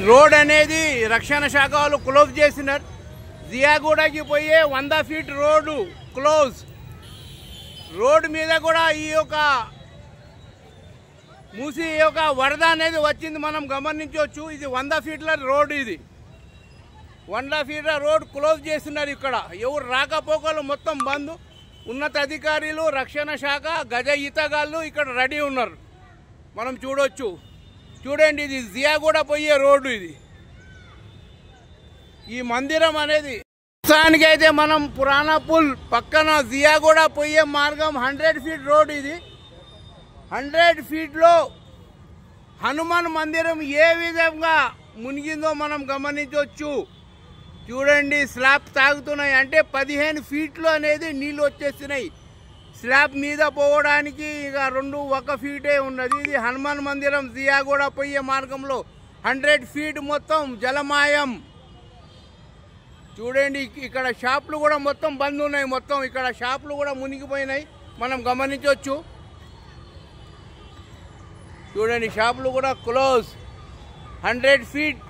Road అనేది రక్షణ శాఖ వాళ్ళు క్లోజ్ చేసినారు. జియాగూడకి పోయే 100 ఫీట్ రోడ్డు క్లోజ్. రోడ్డు మీద కూడా ఈ యొక్క మూసి యొక్క వరద అనేది వచ్చింది, మనం గమనించవచ్చు. ఇది 100 ఫీట్ల రోడ్డు, ఇది 100 ఫీట్ల రోడ్ క్లోజ్ చేస్తున్నారు. ఇక్కడ ఎవరు రాకపోకలు మొత్తం బంద్. ఉన్నత అధికారులు, రక్షణ శాఖ, గజ ఈతగాళ్ళు ఇక్కడ రెడీ ఉన్నారు, మనం చూడొచ్చు. చూడండి, ఇది జియాగూడ పోయే రోడ్డు. ఇది ఈ మందిరం అనేది ప్రస్తుతానికి అయితే మనం పురాణా పుల్ పక్కన జియాగూడ పోయే మార్గం 100 ఫీట్ రోడ్. ఇది 100 ఫీట్లో హనుమాన్ మందిరం ఏ విధంగా మునిగిందో మనం గమనించవచ్చు. చూడండి, స్లాబ్ తాగుతున్నాయి, అంటే 15 ఫీట్లు అనేది నీళ్ళు వచ్చేస్తున్నాయి. స్లాబ్ మీద పోవడానికి ఇక 1 ఫీటే ఉన్నది. ఇది హనుమాన్ మందిరం జియాగూడ పోయే మార్గంలో 100 ఫీట్ మొత్తం జలమాయం. చూడండి, ఇక్కడ షాపులు కూడా మొత్తం బంద్ ఉన్నాయి. మొత్తం ఇక్కడ షాపులు కూడా మునిగిపోయినాయి, మనం గమనించవచ్చు. చూడండి, షాపులు కూడా క్లోజ్. 100 ఫీట్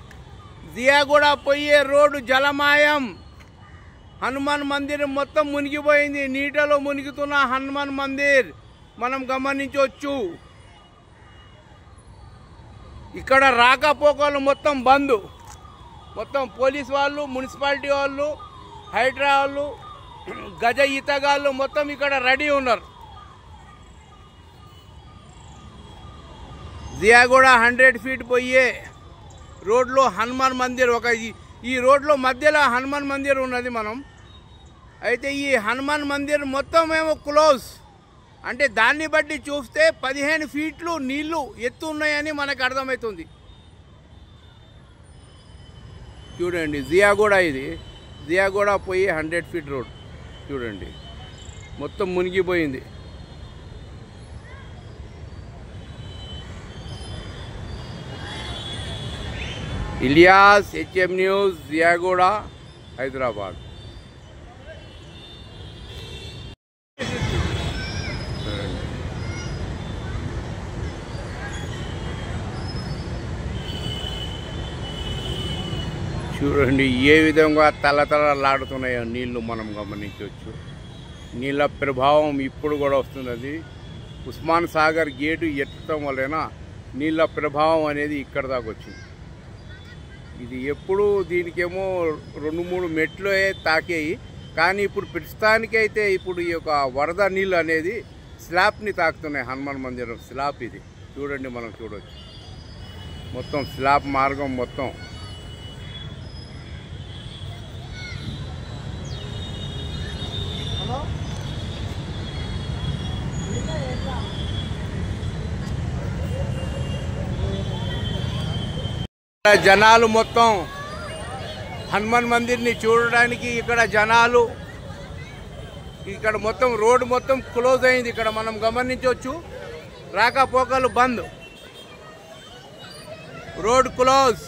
జియాగూడ పోయే రోడ్డు జలమాయం. హనుమాన్ మందిరం మొత్తం మునిగిపోయింది. నీటిలో మునిగుతున్న హనుమాన్ మందిర్ మనం గమనించవచ్చు. ఇక్కడ రాకపోకలు మొత్తం బంద్. మొత్తం పోలీస్ వాళ్ళు, మున్సిపాలిటీ వాళ్ళు, హైడ్రా వాళ్ళు, గజ ఈతగాళ్ళు మొత్తం ఇక్కడ రెడీ ఉన్నారు. జియాగూడ 100 ఫీట్ పోయే రోడ్లో హనుమాన్ మందిర్ ఈ రోడ్లో మధ్యలో హనుమాన్ మందిర్ ఉన్నది. మనం అయితే ఈ హనుమాన్ మందిర్ మొత్తం ఏమో క్లోజ్. అంటే దాన్ని బట్టి చూస్తే 15 ఫీట్లు నీళ్లు ఎత్తు ఉన్నాయని మనకు అర్థమవుతుంది. చూడండి, జియాగూడ, ఇది జియాగూడ పోయి 100 ఫీట్ రోడ్. చూడండి, మొత్తం మునిగిపోయింది. Ilyas, HM news, Jiyaguda, Hyderabad. చూడండి, ఏ విధంగా తలతలలాడుతున్నాయో నీళ్లు మనం గమనించవచ్చు. నీళ్ళ ప్రభావం ఇప్పుడు కూడా వస్తున్నది. ఉస్మాన్ సాగర్ గేటు ఎత్తడం వలన నీళ్ళ ప్రభావం అనేది ఇక్కడ దాకా వచ్చింది. ఇది ఎప్పుడు దీనికేమో 2-3 మెట్లు తాకేయి, కానీ ఇప్పుడు ప్రస్తుతానికైతే ఇప్పుడు ఈ యొక్క వరద నీళ్ళు అనేది స్లాబ్ని తాకుతున్నాయి. హనుమాన్ మందిరం స్లాబ్ ఇది చూడండి, మనం చూడవచ్చు. మొత్తం స్లాబ్ మార్గం మొత్తం. జనాలు మొత్తం హనుమాన్ మందిర్ని చూడడానికి ఇక్కడ జనాలు, ఇక్కడ మొత్తం రోడ్డు మొత్తం క్లోజ్ అయింది. ఇక్కడ మనం గమనించవచ్చు, రాకపోకలు బంద్, రోడ్ క్లోజ్.